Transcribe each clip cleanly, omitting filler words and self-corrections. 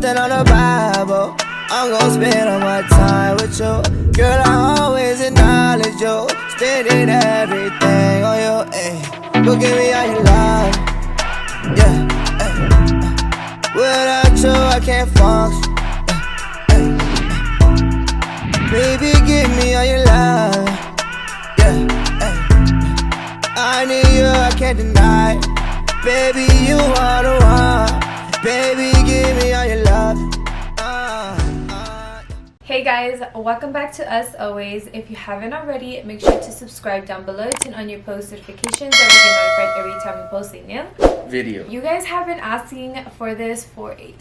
something on the Bible. I'm gon' spend all my time with you. Girl, I always acknowledge you. Spending everything on you, ayy. Go give me all your love, yeah, ayy. Without you, I can't function, ayy, ayy. Baby, give me all your love, yeah, ayy. I need you, I can't deny. Baby, you are the one. Baby, give me all your love. Hey guys, welcome back to Us Always. If you haven't already, make sure to subscribe down below, turn on your post notifications so you get notified every time we post a new video. You guys have been asking for this for a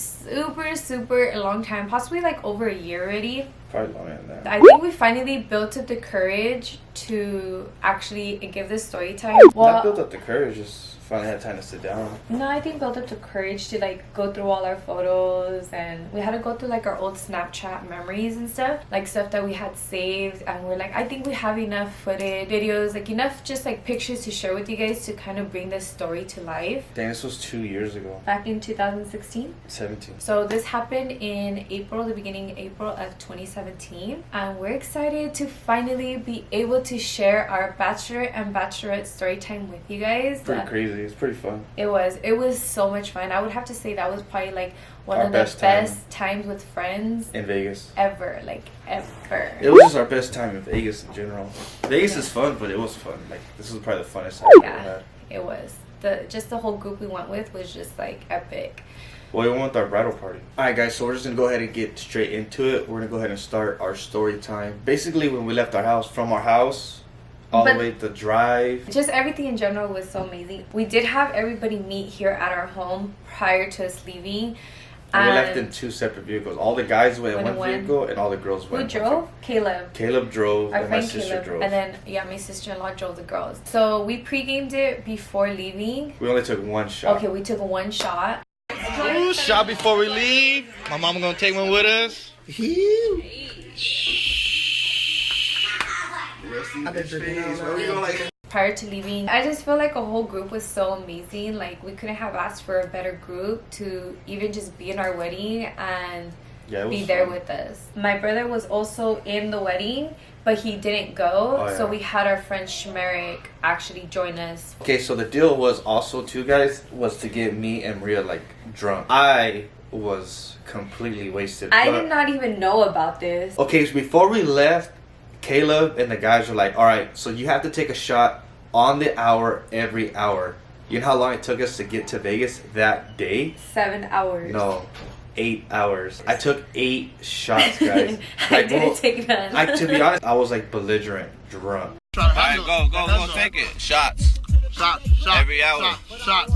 super long time, possibly like over a year already. Probably longer than that. I think we finally built up the courage to actually give this story time. Well, Not built up the courage, just finally had time to sit down. No, I think built up the courage to like go through all our photos, and we had to go through like our old Snapchat memories and stuff, like stuff that we had saved, and we're like, I think we have enough footage, videos, like enough just like pictures to share with you guys to kind of bring this story to life. Dang, this was 2 years ago. Back in 2016? 17. So this happened in April, the beginning of April of 2017, and we're excited to finally be able to share our Bachelor and Bachelorette story time with you guys. Pretty crazy. It's pretty fun. It was so much fun. I would have to say that was probably like one our of the best times with friends in Vegas ever, like ever. It was just our best time in Vegas in general. Vegas is fun, but it was fun. Like, this was probably the funnest time we ever had. It was. The whole group we went with was just like epic. Well, we went with our bridal party. Alright guys, so we're just gonna go ahead and get straight into it. We're gonna go ahead and start our story time. Basically, when we left our house, from our house all the way to drive. Just everything in general was so amazing. We did have everybody meet here at our home prior to us leaving. And we left in 2 separate vehicles. All the guys went in one vehicle and all the girls went in one. Who drove? Caleb. Caleb drove and my sister drove. And then, yeah, my sister-in-law drove the girls. So we pre-gamed it before leaving. We only took 1 shot. Okay, we took 1 shot. Ooh, shot before we leave. My mama gonna take one with us. Prior to leaving, I just feel like a whole group was so amazing. Like, we couldn't have asked for a better group to even just be in our wedding and be there with us. My brother was also in the wedding, but he didn't go. So we had our friend Shmerik actually join us. Okay, so the deal was also too, guys, was to get me and Maria like drunk. I was completely wasted. I did not even know about this. Okay, so before we left, Caleb and the guys were like, all right, so you have to take a shot on the hour every hour. You know how long it took us to get to Vegas that day? 7 hours. No, 8 hours. I took 8 shots, guys. I didn't take none. To be honest, I was like belligerent drunk. All right, go, take it. Shots. Shots. Every hour. Shots.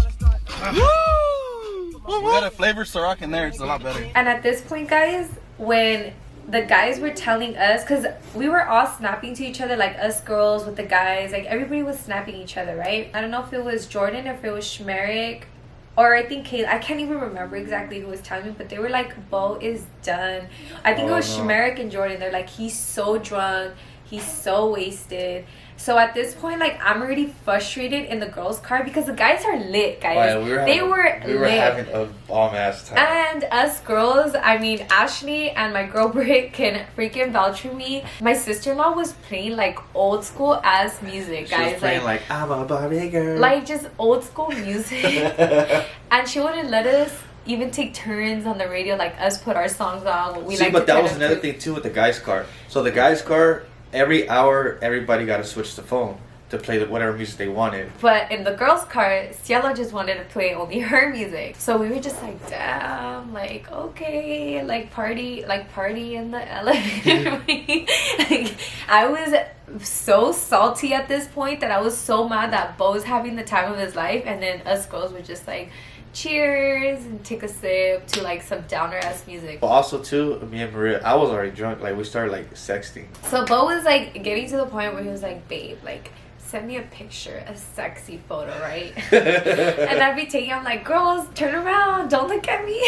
Woo! We got a flavor Ciroc in there. It's a lot better. And at this point, guys, when the guys were telling us, because we were all snapping to each other, like us girls with the guys, like everybody was snapping each other, right? I don't know if it was Jordan or if it was Shmerik, or I think Kayla. I can't even remember exactly who was telling me, but they were like, Bo is done. I think it was Shmerik and Jordan. They're like, he's so drunk, he's so wasted. So at this point, like, I'm already frustrated in the girls' car because the guys are lit, guys. Oh, yeah, we were having a bomb-ass time. And us girls, I mean, Ashley and my girl Britt can freaking vouch for me. My sister-in-law was playing, like, old school ass music, guys. She was playing, like, I'm a Barbie girl. Like, just old school music. And she wouldn't let us even take turns on the radio, like, us put our songs on. But that was another thing, too, with the guys' car. So the guys' car, every hour, everybody got to switch the phone to play whatever music they wanted. But in the girls' car, Cielo just wanted to play only her music. So we were just like, damn, like, okay, like party in the elevator. Like, I was so salty at this point that I was so mad that Bo's having the time of his life, and then us girls were just like, cheers, and take a sip to like some downer ass music. But also too, me and Maria, I was already drunk. Like, we started like sexting. So Bo was like getting to the point where he was like, babe, like, send me a picture, a sexy photo, right? And I'd be taking, I'm like, girls, turn around, don't look at me.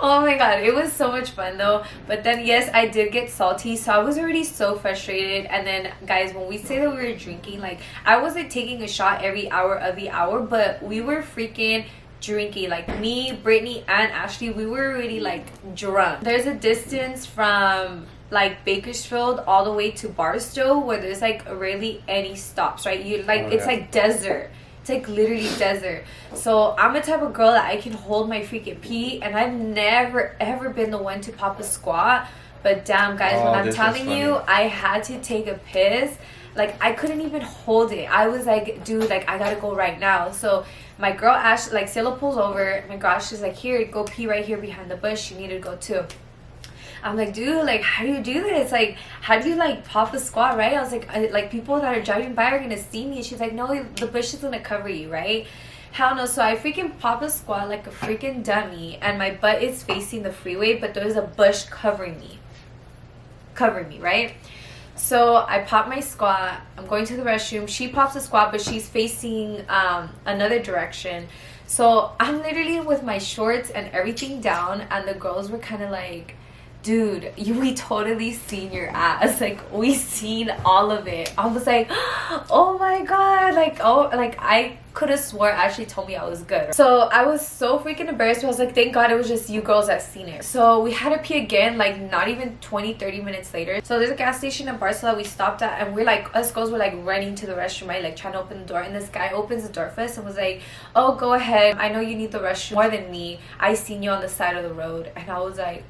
Oh my god, it was so much fun though. But then yes, I did get salty, so I was already so frustrated. And then guys, when we say that we were drinking, like, I wasn't taking a shot every hour of the hour, but we were freaking drinking. Like me, Brittany, and Ashley, we were already like drunk. There's a distance from like Bakersfield all the way to Barstow where there's like rarely any stops, right? You like it's like desert. It's like literally desert. So I'm the type of girl that I can hold my freaking pee, and I've never ever been the one to pop a squat. But damn, guys, when I'm telling you, I had to take a piss. Like, I couldn't even hold it. I was like, dude, like, I gotta go right now. So my girl Ash, like, Cielo pulls over. My girl Ash is like, here, go pee right here behind the bush. You need to go too. I'm like, dude, like, how do you do this? Like, how do you, like, pop a squat, right? I was like, people that are driving by are gonna see me. And she's like, no, the bush is gonna cover you, right? Hell no. So I freaking pop a squat like a freaking dummy. And my butt is facing the freeway, but there's a bush covering me, right? So I pop my squat. I'm going to the restroom. She pops a squat, but she's facing another direction. So I'm literally with my shorts and everything down, and the girls were kind of like, dude, we totally seen your ass. Like, we seen all of it. I was like, oh my god. Like, oh, like, I could have swore Ashley told me I was good. So I was so freaking embarrassed. I was like, thank god it was just you girls that seen it. So we had to pee again, like not even 20-30 minutes later. So there's a gas station in Barcelona we stopped at, and we're like, us girls were like running to the restroom, right? Like trying to open the door, and this guy opens the door for us and was like, oh, go ahead, I know you need the restroom more than me. I seen you on the side of the road. And I was like,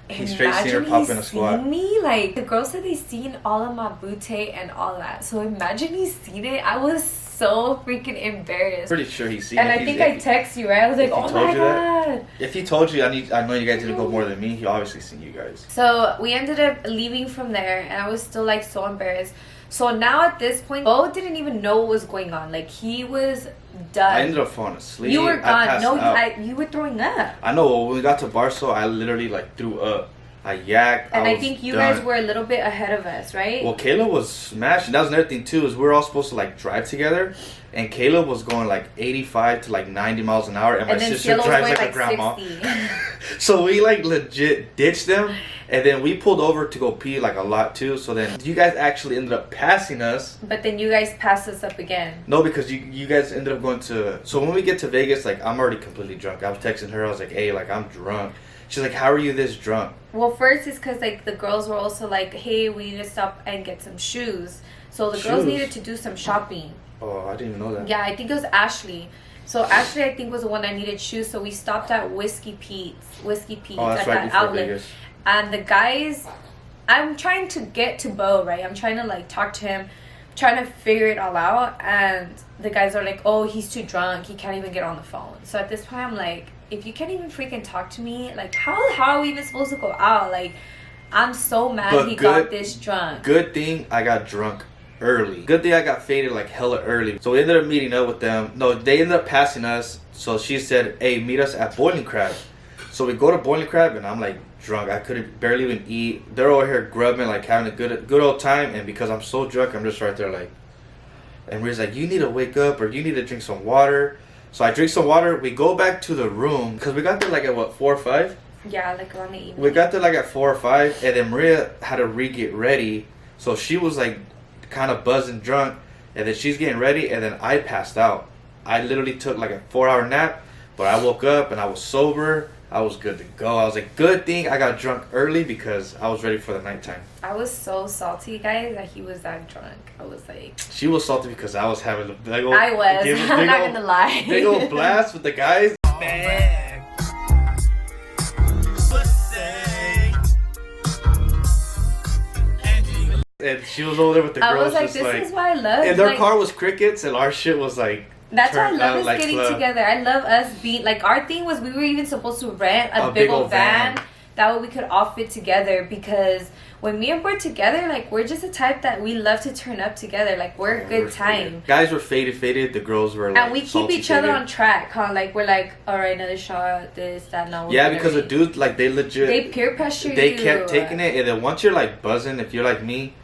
he straight seen her popping a squat. Me, like, the girls said they seen all of my booty and all that. So imagine he seen it. I was so freaking embarrassed. Pretty sure he's seen it. And it. I think I text you, right? I was like, oh my god. If he told you, I know you guys didn't go more than me. He obviously seen you guys. So we ended up leaving from there, and I was still like so embarrassed. So now at this point, Bo didn't even know what was going on. Like, he was done. I ended up falling asleep. You were gone. No, you were throwing up. I know. When we got to Barstow, I literally like threw up. I yacked. And I think you guys were a little bit ahead of us, right? Well, Caleb was smashing. That was another thing too. Is we were all supposed to like drive together, and Caleb was going like 85 to like 90 miles an hour, and my sister drives like a grandma. So we like legit ditched them, and then we pulled over to go pee like a lot too. So then you guys actually ended up passing us. But then you guys passed us up again. No, because you guys ended up going to. So when we get to Vegas, like I'm already completely drunk. I was texting her. I was like, hey, like I'm drunk. She's like, how are you this drunk? Well, first it's because like the girls were also like, hey, we need to stop and get some shoes. So the girls needed to do some shopping. Oh, I didn't even know that. Yeah, I think it was Ashley. So Ashley, I think, was the one that needed shoes. So we stopped at Whiskey Pete's at that outlet. Vegas. And the guys, I'm trying to get to Bo, right? I'm trying to like talk to him, trying to figure it all out. And the guys are like, oh, he's too drunk. He can't even get on the phone. So at this point, I'm like, if you can't even freaking talk to me, like, how are we even supposed to go out? Like, I'm so mad he got this drunk. Good thing I got drunk early. Good thing I got faded like hella early. So we ended up meeting up with them. No, they ended up passing us. So she said, hey, meet us at Boiling Crab. So we go to Boiling Crab, and I'm like drunk. I couldn't barely even eat. They're over here grubbing, like having a good old time. And because I'm so drunk, I'm just right there like, and Maria's like, you need to wake up, or you need to drink some water. So I drink some water. We go back to the room because we got there like at what, 4 or 5? Yeah, like around the evening. We got there like at 4 or 5, and then Maria had to get ready. So she was like kind of buzzing drunk, and then she's getting ready, and then I passed out. I literally took like a 4-hour nap, but I woke up and I was sober. I was good to go. I was like, good thing I got drunk early because I was ready for the nighttime. I was so salty, guys, that he was that drunk. I was like... She was salty because I was having a big old... I was. I'm not going to lie. Big old blast with the guys. And she was over there with the girls. I was like, this is why I love... And their car was crickets, and our shit was like... That's why I love us getting together. I love us being... Like, our thing was we were even supposed to rent a big old van. That way we could all fit together, because when me and Bert together, like, we're just the type that we love to turn up together. Like, we're a good time. Faded. Guys were faded. The girls were like, and we keep each other on track, huh? Like, we're like, all right, another shot, this, that, no. Yeah, because the dudes, like, they legit... They peer pressure you. They kept taking it, and then once you're, like, buzzing, if you're like me...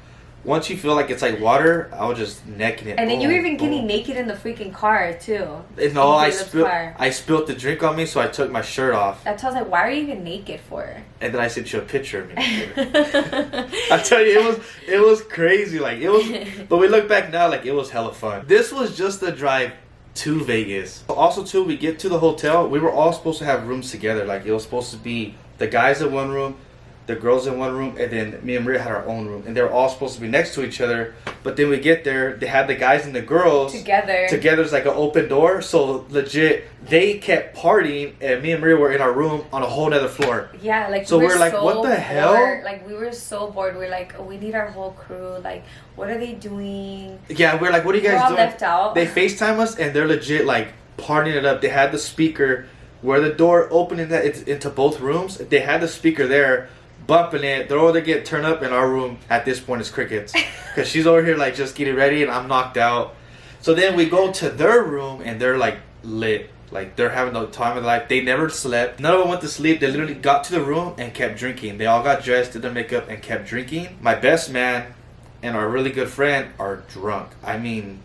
Once you feel like it's like water, I was just necking it. And then you were even getting naked in the freaking car too. No, I spilled the drink on me, so I took my shirt off. That's why I was like, why are you even naked for? And then I sent you a picture of me. I tell you, it was crazy. Like, it was, but we look back now, like, it was hella fun. This was just the drive to Vegas. Also too, we get to the hotel. We were all supposed to have rooms together. Like it was supposed to be the guys in one room, the girls in one room, and then me and Maria had our own room, and they were all supposed to be next to each other. But then we get there, they had the guys and the girls together. It's like an open door, so legit they kept partying, and me and Maria were in our room on a whole nother floor. Yeah, like so we're like, so what the bored. hell? Like we were so bored. We're like, oh, we need our whole crew. Like, what are they doing? Yeah, we're like, what are you guys we're all doing? Left out. They FaceTime us, and they're legit like partying it up. They had the speaker where the door opening that into both rooms. They had the speaker there, bumping it. They're over there getting turned up in our room. At this point, it's crickets, because she's over here like just getting ready, and I'm knocked out. So then we go to their room, and they're like lit, like they're having the time of their life. They never slept. None of them went to sleep. They literally got to the room and kept drinking. They all got dressed, did their makeup, and kept drinking. My best man and our really good friend are drunk. I mean,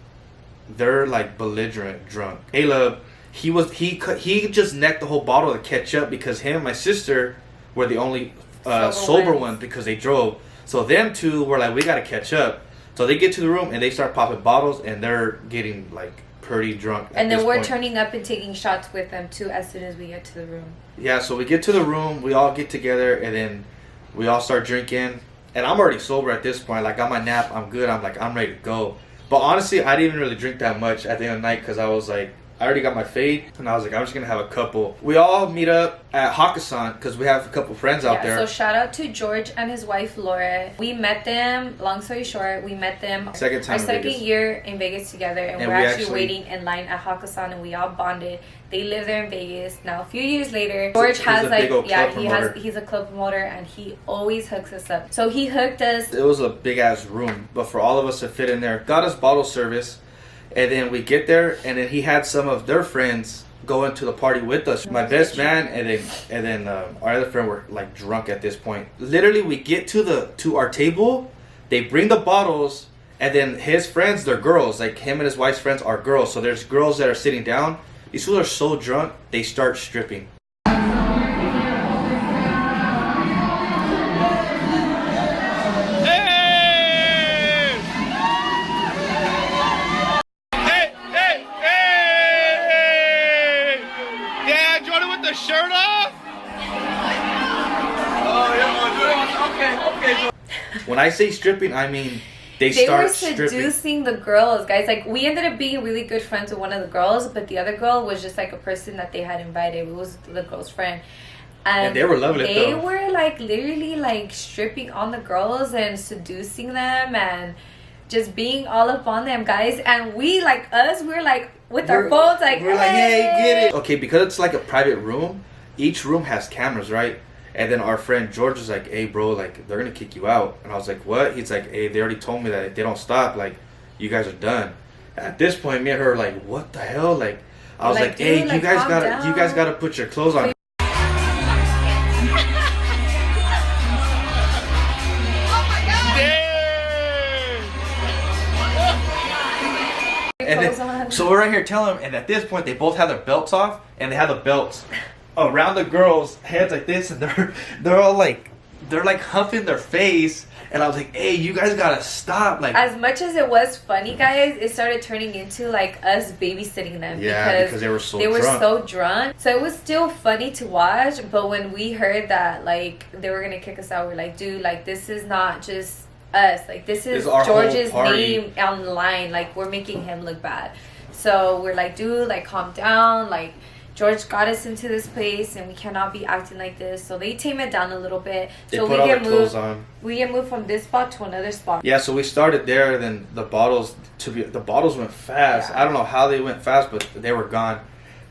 they're like belligerent drunk. Caleb, he just necked the whole bottle to catch up, because him and my sister were the only sober ones because they drove. So them two were like, we gotta catch up. So they get to the room and they start popping bottles, and they're getting like pretty drunk. And then we're turning up and taking shots with them too as soon as we get to the room. Yeah, so we get to the room, we all get together, and then we all start drinking. And I'm already sober at this point. Like, on my nap, I'm good. I'm like, I'm ready to go. But honestly, I didn't even really drink that much at the end of the night, because I was like, I already got my fade, and I was like, I'm just gonna have a couple. We all meet up at Hakkasan because we have a couple friends out there. So shout out to George and his wife Laura. We met them. Long story short, we met them our second year in Vegas together, and we're actually waiting in line at Hakkasan, and we all bonded. They live there in Vegas. Now a few years later, George has like he's a club promoter, and he always hooks us up. So he hooked us. It was a big ass room, but for all of us to fit in there, got us bottle service. And then we get there, and then he had some of their friends go into the party with us. My best man and then our other friend were like drunk at this point. Literally, we get to our table, they bring the bottles, and then his friends, they're girls. Like him and his wife's friends are girls. So there's girls that are sitting down. These fools are so drunk, they start stripping. Shirt off? Oh, yeah, okay. When I say stripping, I mean they were stripping. Seducing the girls, guys. Like, we ended up being really good friends with one of the girls, but the other girl was just like a person that they had invited. It was the girl's friend. And they were loving it, They were like literally like stripping on the girls and seducing them and just being all up on them, guys. And we like we're like with our phones, like, we're like, hey, get it. Okay, because it's like a private room, each room has cameras, right? And then our friend George was like, hey, bro, like, they're gonna kick you out. And I was like, what? He's like, hey, they already told me that if they don't stop, like, you guys are done. And at this point, me and her were like, what the hell? Like, I was like, hey, you guys gotta put your clothes on. And then, so we're right here telling them, and at this point they both have their belts off, and they have the belts around the girls' heads like this, and they're all like, they're like huffing their face, and I was like, hey, you guys gotta stop. Like, as much as it was funny, guys, it started turning into like us babysitting them. Yeah, because they were so drunk. So it was still funny to watch, but when we heard that like they were gonna kick us out, we're like, dude, like, this is not just us, like, this is George's name on the line, like, we're making him look bad. So we're like, dude, like, calm down, like, George got us into this place and we cannot be acting like this. So they tame it down a little bit. So we get moved from this spot to another spot. Yeah, so we started there, then the bottles went fast. Yeah. I don't know how they went fast, but they were gone.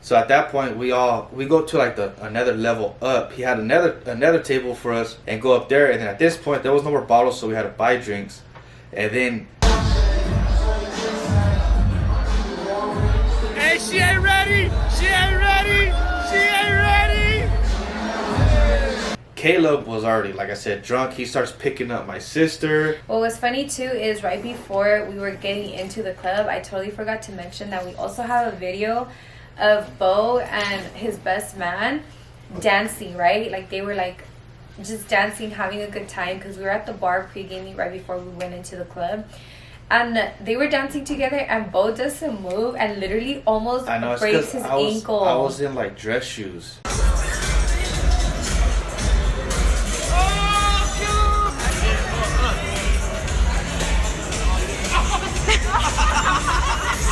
So at that point, we go to like another level up. He had another table for us and go up there. And then at this point, there was no more bottles, so we had to buy drinks. And then, hey, she ain't ready. She ain't ready. She ain't ready. Caleb was already, like I said, drunk. He starts picking up my sister. What was funny too is right before we were getting into the club, I totally forgot to mention that we also have a video of Bo and his best man dancing, right? Like, they were like just dancing, having a good time, because we were at the bar pre-gaming right before we went into the club. And they were dancing together, and Bo does some move and literally almost I know, it's breaks 'cause his ankle. I was in like dress shoes.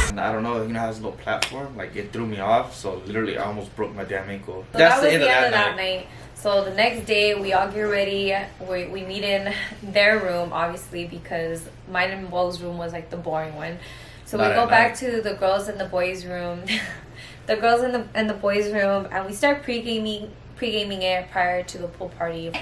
And I don't know, you know, how it's a little platform, like it threw me off, so literally I almost broke my damn ankle. So that was the end of that night. So the next day we all get ready. We meet in their room, obviously, because mine and Bo's room was like the boring one. So we go back to the girls in the boys' room, the girls in the boys' room, and we start pre-gaming it prior to the pool party. Go!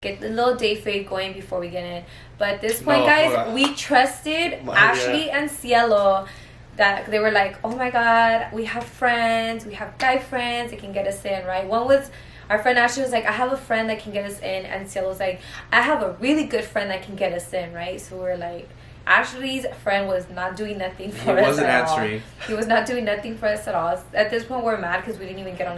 Get the little day fade going before we get in. But at this point, guys, we trusted Ashley and Cielo, that they were like, oh my god, we have friends, we have guy friends, they can get us in, right? One was, our friend Ashley was like, I have a friend that can get us in, and Cielo was like, I have a really good friend that can get us in, right? So we're like, Ashley's friend was not doing nothing for us. He wasn't answering. He was not doing nothing for us at all. At this point, we're mad because we didn't even get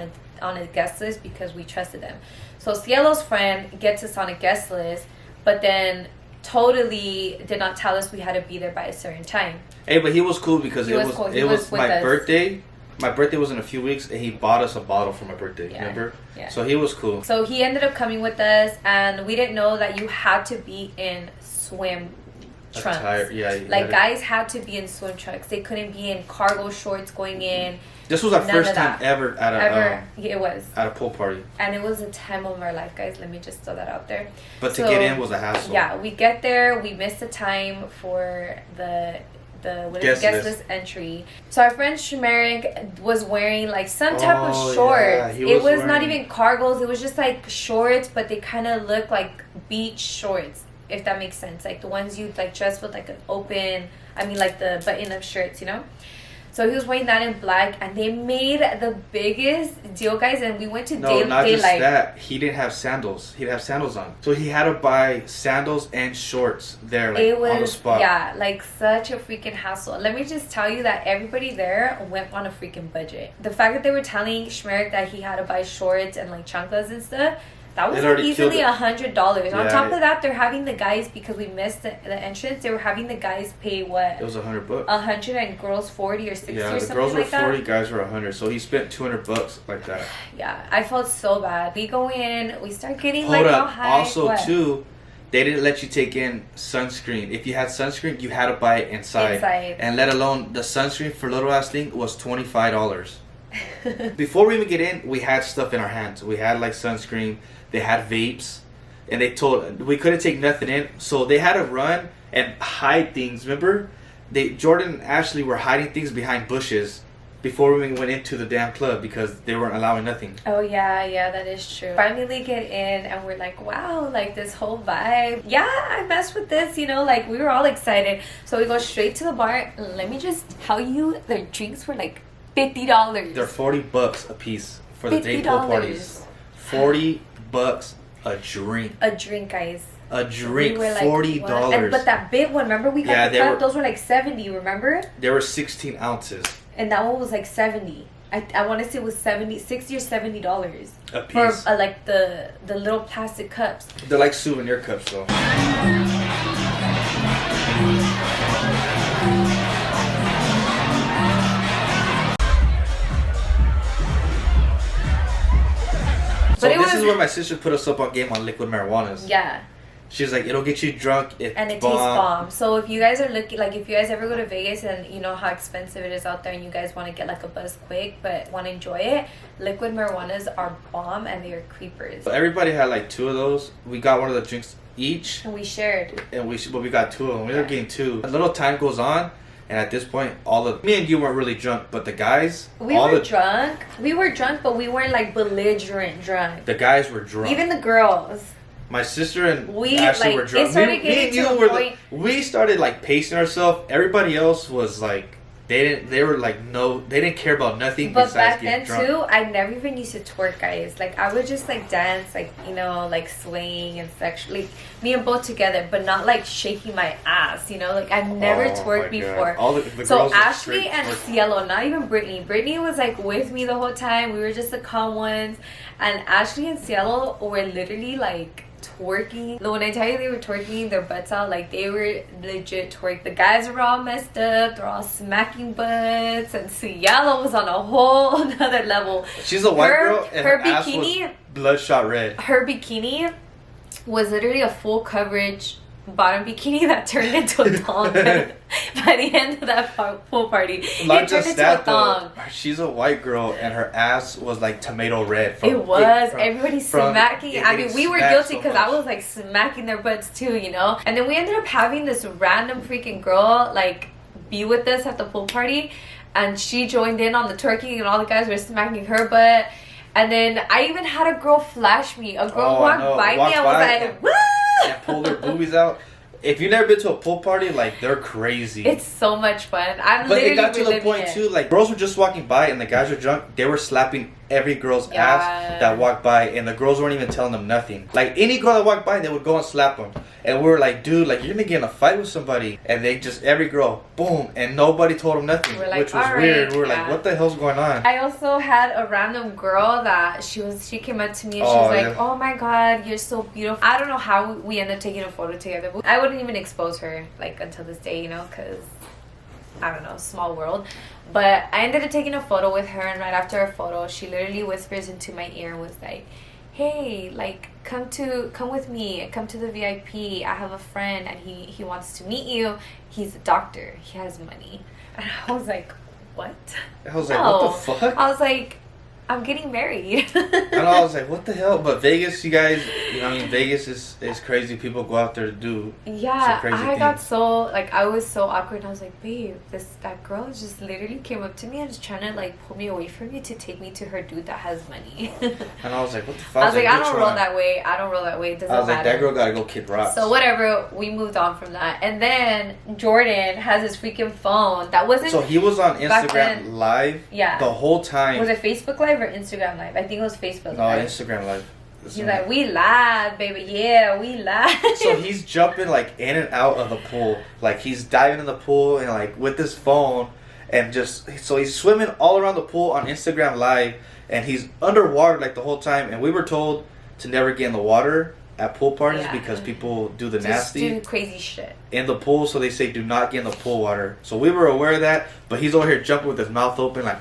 on a guest list because we trusted them. So Cielo's friend gets us on a guest list, but then totally did not tell us we had to be there by a certain time. Hey, but he was cool because it was my birthday. My birthday was in a few weeks, and he bought us a bottle for my birthday. Yeah. Remember? Yeah. So he was cool. So he ended up coming with us, and we didn't know that you had to be in swim trunks. Like guys had to be in swim trunks. They couldn't be in cargo shorts going in. This was our first time ever at a pool party, and it was a time of our life, guys. Let me just throw that out there. But to get in was a hassle. Yeah, we get there, we missed the time for the guest list entry. So our friend Shmerik was wearing like some type of shorts. Yeah, it was not even cargos. It was just like shorts, but they kind of look like beach shorts, if that makes sense. Like the ones you like dress with like an open, like the button-up shirts, you know? So he was wearing that in black, and they made the biggest deal, guys. And we went to Daylight. No, not just that. He didn't have sandals. He'd have sandals on. So he had to buy sandals and shorts there, like, on the spot. Yeah, like such a freaking hassle. Let me just tell you that everybody there went on a freaking budget. The fact that they were telling Shmerik that he had to buy shorts and like chanclas and stuff, that was like easily $100. On top of that, they're having the guys, because we missed the entrance, they were having the guys pay what? It was $100. 100 and girls 40 or 60 or something like that. Yeah, the girls were 40, guys were 100. So he spent $200 like that. Yeah, I felt so bad. We go in, we start getting all high. Also, too, they didn't let you take in sunscreen. If you had sunscreen, you had to buy it inside. And let alone the sunscreen for little ass thing was $25. Before we even get in, we had stuff in our hands. We had like sunscreen. They had vapes, and they told we couldn't take nothing in, so they had to run and hide things. Remember, Jordan and Ashley were hiding things behind bushes before we went into the damn club because they weren't allowing nothing. Oh yeah, that is true. Finally get in, and we're like, wow, like this whole vibe. Yeah, I messed with this, you know, like we were all excited. So we go straight to the bar. Let me just tell you, their drinks were like $50. They're $40 a piece for the day pool parties. $40 a drink. A drink, guys. A drink, we $40. But that big one, remember we got the cup? Those were like 70. Remember? They were 16 ounces. And that one was like 70. I want to say it was 60 or $70 a piece for like the little plastic cups. They're like souvenir cups, though. So this is where my sister put us up on game on liquid marijuanas. Yeah. She's like, it'll get you drunk. And it tastes bomb. So if you guys are looking, like if you guys ever go to Vegas and you know how expensive it is out there and you guys want to get like a buzz quick but want to enjoy it, liquid marijuanas are bomb and they are creepers. So everybody had like 2 of those. We got one of the drinks each. And we shared. And but we got 2 of them. We ended up getting 2. A little time goes on. And at this point, me and you weren't really drunk, but the guys... We were drunk. We were drunk, but we weren't like belligerent drunk. The guys were drunk. Even the girls. My sister and Ashley were drunk. We started like pacing ourselves. Everybody else was like They were like, no, they didn't care about nothing. But besides back getting then drunk. too, I never even used to twerk, guys. Like I would just like dance, like you know, like swaying and sexually, me and both together, but not like shaking my ass. You know, like I've never twerked before. All the so girls Ashley and Cielo, not even Brittany. Brittany was like with me the whole time. We were just the calm ones, and Ashley and Cielo were literally like twerking. When I tell you they were twerking their butts out, like they were legit twerk. The guys were all messed up, they're all smacking butts, and Cielo was on a whole another level. She's a white girl, and her ass bikini, was bloodshot red. her bikini was literally a full coverage bottom bikini that turned into a thong by the end of that pool party. Not it just turned that into a thong. though. She's a white girl, and her ass was like tomato red. Everybody smacking. I mean, we were guilty because I much. was like smacking their butts too, you know. And then we ended up having this random freaking girl like be with us at the pool party, and she joined in on the twerking, and all the guys were smacking her butt. And then I even had a girl flash me. A girl walked by me. I was like, woo! And pulled their boobies out. If you've never been to a pool party, like they're crazy. It's so much fun. I'm but literally it got to the reliving point it. too, like girls were just walking by and the guys were drunk. They were slapping every girl's ass that walked by, and the girls weren't even telling them nothing. Like any girl that walked by, they would go and slap them. And we were like, dude, like you're gonna get in a fight with somebody. And they just every girl, boom, and nobody told them nothing, We're like, which was all weird. right, We were like, what the hell's going on? I also had a random girl that she came up to me and she was like, oh my god, you're so beautiful. I don't know how we ended up taking a photo together, but I wouldn't even expose her like until this day, you know, because I don't know, small world. But I ended up taking a photo with her, and right after a photo she literally whispers into my ear and was like, hey, like come with me, come to the VIP. I have a friend and he wants to meet you. He's a doctor, he has money. And I was like, what? I was like, what the fuck? I was like, I'm getting married. And I was like, what the hell? But Vegas, you guys, you know what I mean? Vegas is crazy. People go out there to do some crazy I things. got so, like, I was so awkward. And I was like, babe, that girl just literally came up to me and was trying to, like, pull me away from you to take me to her dude that has money. And I was like, what the fuck? I was like, I which don't roll one? that way. I don't roll that way. It doesn't I was like, matter. that girl gotta go kick rocks. So whatever, we moved on from that. And then Jordan has his freaking phone. That wasn't... So he was on back Instagram then. Live the whole time. Was it Facebook Live or Instagram Live? I think it was Facebook No, Live. Instagram Live. He's like, we live, baby. Yeah, we live. So he's jumping like in and out of the pool. Like he's diving in the pool and like with his phone and just... So he's swimming all around the pool on Instagram Live and he's underwater like the whole time. And we were told to never get in the water at pool parties because people do the nasty. Do crazy shit. In the pool, so they say do not get in the pool water. So we were aware of that, but he's over here jumping with his mouth open like...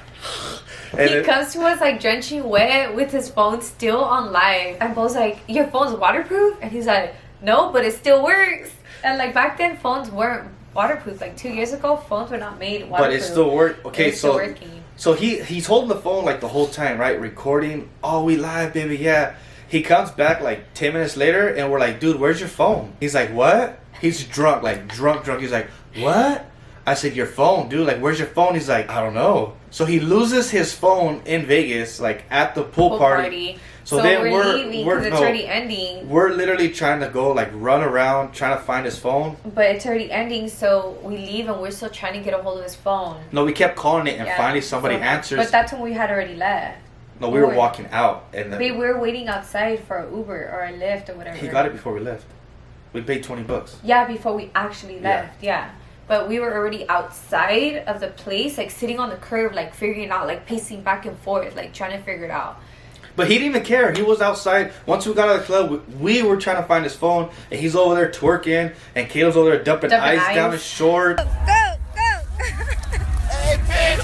And he comes to us like drenching wet with his phone still on live. And Bo's like, your phone's waterproof? And he's like, no, but it still works. And like back then, phones weren't waterproof. Like 2 years ago, phones were not made waterproof. But it still worked. Okay, it's still working. So he's holding the phone like the whole time, right? Recording. Oh, we live, baby, yeah. He comes back like 10 minutes later and we're like, dude, where's your phone? He's like, what? He's drunk, like drunk. He's like, what? I said, your phone, dude. Like, where's your phone? He's like, I don't know. So he loses his phone in Vegas, like at the pool party. So then we're leaving because it's already ending. We're literally trying to go like run around trying to find his phone. But it's already ending, so we leave and we're still trying to get a hold of his phone. No, we kept calling it and finally somebody answers. But that's when we had already left. No, we were walking out and we were waiting outside for an Uber or a Lyft or whatever. He got it before we left. We paid $20. Yeah, before we actually left. Yeah. But we were already outside of the place, like sitting on the curb, like figuring out, like pacing back and forth, like trying to figure it out. But he didn't even care. He was outside. Once we got out of the club, we were trying to find his phone, and he's over there twerking, and Caleb's over there dumping ice down his short. Go! Hey,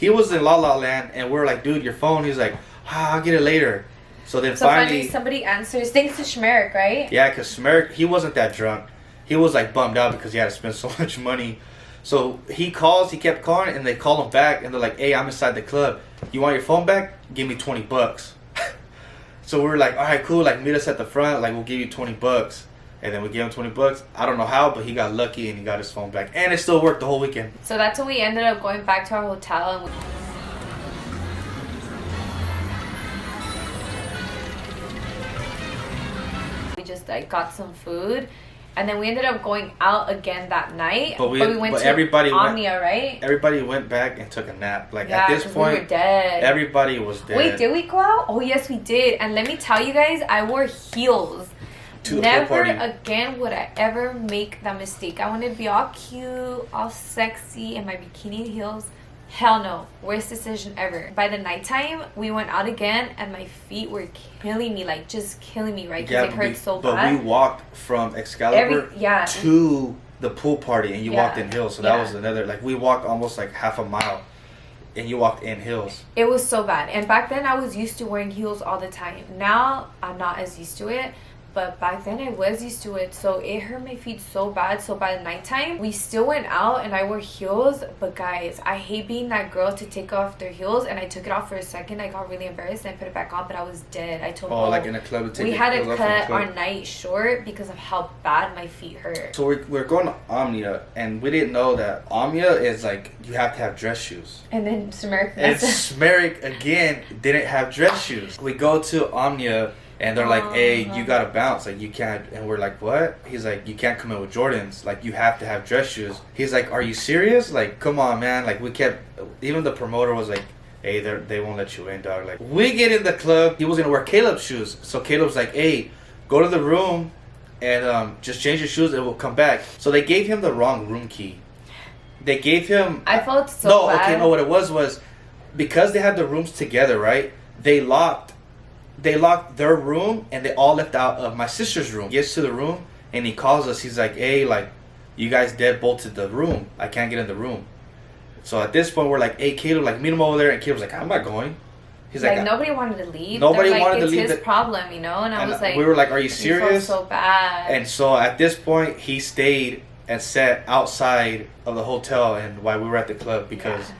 He was in La La Land, and we're like, dude, your phone. He's like, I'll get it later. So finally somebody answers. Thanks to Schmerich, right? Yeah, because Schmerich, he wasn't that drunk. He was like bummed out because he had to spend so much money. So he kept calling, and they call him back, and they're like, hey, I'm inside the club. You want your phone back? Give me $20. So we were like, all right, cool. Like, meet us at the front. Like, we'll give you $20. And then we gave him $20. I don't know how, but he got lucky, and he got his phone back. And it still worked the whole weekend. So that's when we ended up going back to our hotel, and we just like got some food. And then we ended up going out again that night. But we went to everybody Omnia, went, right? Everybody went back and took a nap. Like yeah, at this point, we were dead. Everybody was dead. Wait, did we go out? Oh yes, we did. And let me tell you guys, I wore heels. Never again would I ever make that mistake. I wanted to be all cute, all sexy in my bikini heels. Hell no. Worst decision ever. By the nighttime, we went out again and my feet were killing me. Like, just killing me, right? Because it hurt so bad. But we walked from Excalibur to the pool party and you walked in heels. So that was another, like, we walked almost like half a mile and you walked in heels. It was so bad. And back then, I was used to wearing heels all the time. Now, I'm not as used to it. But back then I was used to it, so it hurt my feet so bad. So by the nighttime, we still went out and I wore heels. But guys, I hate being that girl to take off their heels. And I took it off for a second. I got really embarrassed and I put it back on, but I was dead. I told like in a club to take we had to cut our night short because of how bad my feet hurt. So we're going to Omnia, and we didn't know that Omnia is like, you have to have dress shoes. And then Smerick. And Smerick again didn't have dress shoes. We go to Omnia. And they're like, hey, you gotta bounce. Like, you can't. And we're like, what? He's like, you can't come in with Jordans. Like, you have to have dress shoes. He's like, are you serious? Like, come on, man. Like, we kept. Even the promoter was like, hey, they won't let you in, dog. Like, we get in the club. He was gonna wear Caleb's shoes. So Caleb's like, hey, go to the room and just change your shoes and we'll come back. So they gave him the wrong room key. They gave him. I felt so bad. What it was because they had the rooms together, right? They locked their room and they all left out of my sister's room. He gets to the room and he calls us. He's like, hey, like, you guys deadbolted the room. I can't get in the room. So at this point, we're like, hey, Caleb, like, meet him over there. And Caleb's like, I'm not going. He's like, nobody wanted to leave. Nobody wanted to leave. It's his problem, you know? And I was like, we were like, are you serious? So bad. And so at this point, he stayed and sat outside of the hotel and while we were at the club because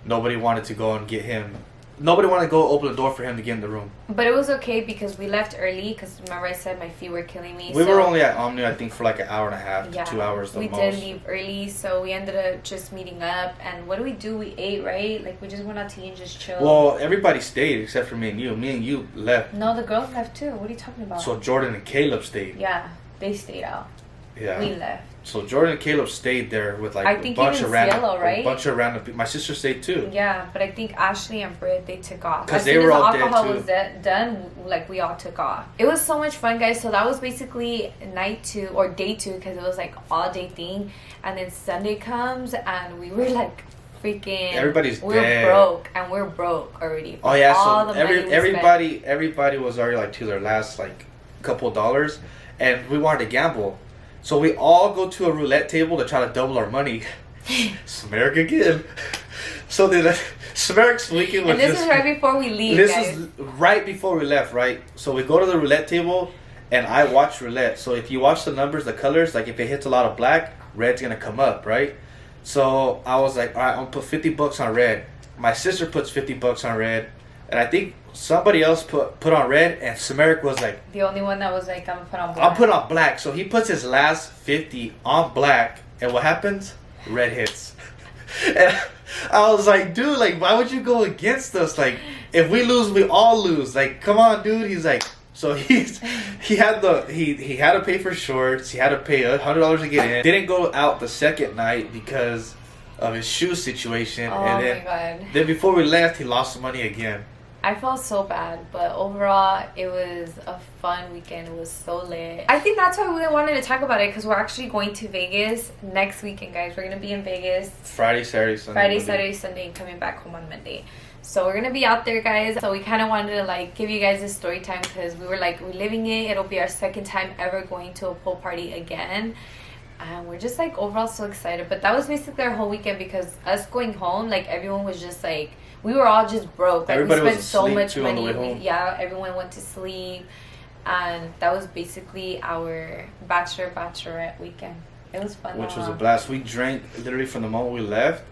nobody wanted to go and get him. Nobody wanted to go open the door for him to get in the room. But it was okay because we left early because remember I said my feet were killing me. We were only at Omnia, I think, for like an hour and a half to 2 hours the most. We did leave early, so we ended up just meeting up. And what do? We ate, right? Like, we just went out to eat and just chill. Well, everybody stayed except for me and you. Me and you left. No, the girls left too. What are you talking about? So Jordan and Caleb stayed. Yeah, they stayed out. Yeah. We left. So Jordan and Caleb stayed there with like a bunch of random people. My sister stayed too. Yeah, but I think Ashley and Britt, they took off. Because they were all dead too. As soon as the alcohol was done, like, we all took off. It was so much fun, guys. So that was basically night 2 or day 2 because it was like all day thing. And then Sunday comes and we were like freaking. We're broke and we're broke already. Oh yeah, so everybody was already like to their last like couple of dollars, and we wanted to gamble. So we all go to a roulette table to try to double our money. Smerick again. So then Smerick's weekend was is right before we leave, This is right before we left, right? So we go to the roulette table, and I watch roulette. So if you watch the numbers, the colors, like if it hits a lot of black, red's going to come up, right? So I was like, all right, I'm going to put $50 on red. My sister puts $50 on red. And I think somebody else put on red, and Smerick was like the only one that was like, I'm gonna put on black. I'll put on black. So he puts his last 50 on black, and what happens? Red hits. And I was like, dude, like, why would you go against us? Like, if we lose, we all lose. Like, come on, dude. He's like, so he had to pay for shorts. He had to pay $100 to get in. Didn't go out the second night because of his shoe situation. Oh, and then, my God. Then before we left, he lost some money again. I felt so bad, but overall, it was a fun weekend. It was so lit. I think that's why we wanted to talk about it, because we're actually going to Vegas next weekend, guys. We're going to be in Vegas. Friday, Saturday, Sunday, and coming back home on Monday. So we're going to be out there, guys. So we kind of wanted to, like, give you guys a story time, because we were, like, reliving it. It'll be our second time ever going to a pool party again. And we're just, like, overall so excited. But that was basically our whole weekend, because us going home, like, everyone was just, like, we were all just broke. Like, everybody we spent so much money. On the way home. Yeah, everyone went to sleep. And that was basically our bachelorette weekend. It was fun. Which was a blast. We drank literally from the moment we left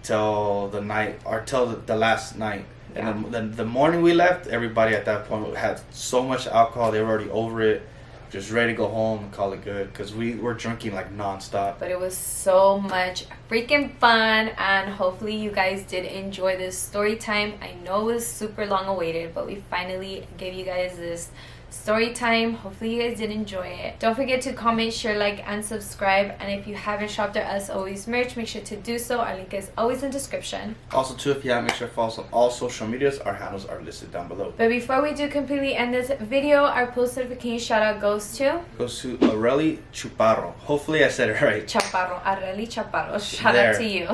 till the night, or till the last night. Yeah. And then the morning we left, everybody at that point had so much alcohol, they were already over it. Just ready to go home and call it good, because we were drinking like non-stop. But it was so much freaking fun, and hopefully you guys did enjoy this story time. I know it was super long awaited, but we finally gave you guys this story time. Hopefully you guys did enjoy it. Don't forget to comment, share, like, and subscribe. And if you haven't shopped our Us Always merch, make sure to do so. Our link is always in the description. Also too, if you haven't, make sure to follow us on all social medias. Our handles are listed down below. But before we do completely end this video, our post notification shout out goes to Areli Chuparro. Hopefully I said it right. Chaparro, Areli Chaparro. Shout out to you.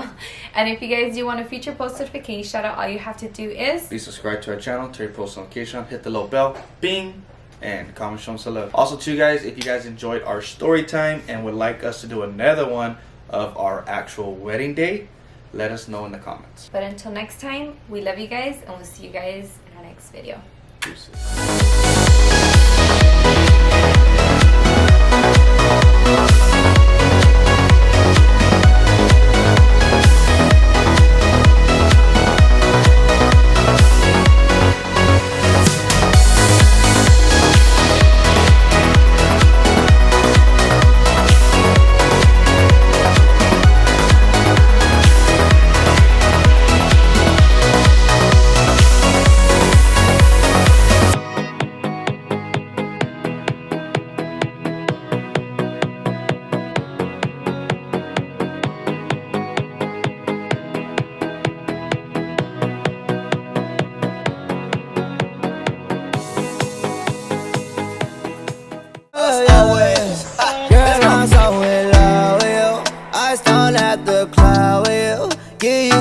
And if you guys do want a future post notification shout out, all you have to do is be subscribed to our channel, turn your post notification on, hit the little bell, bing, and comment, show them some love. Also too guys, if you guys enjoyed our story time and would like us to do another one of our actual wedding day, let us know in the comments. But until next time, we love you guys, and we'll see you guys in our next video. Deuces.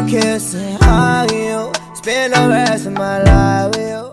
Kissing, hugging you, spend the rest of my life with you.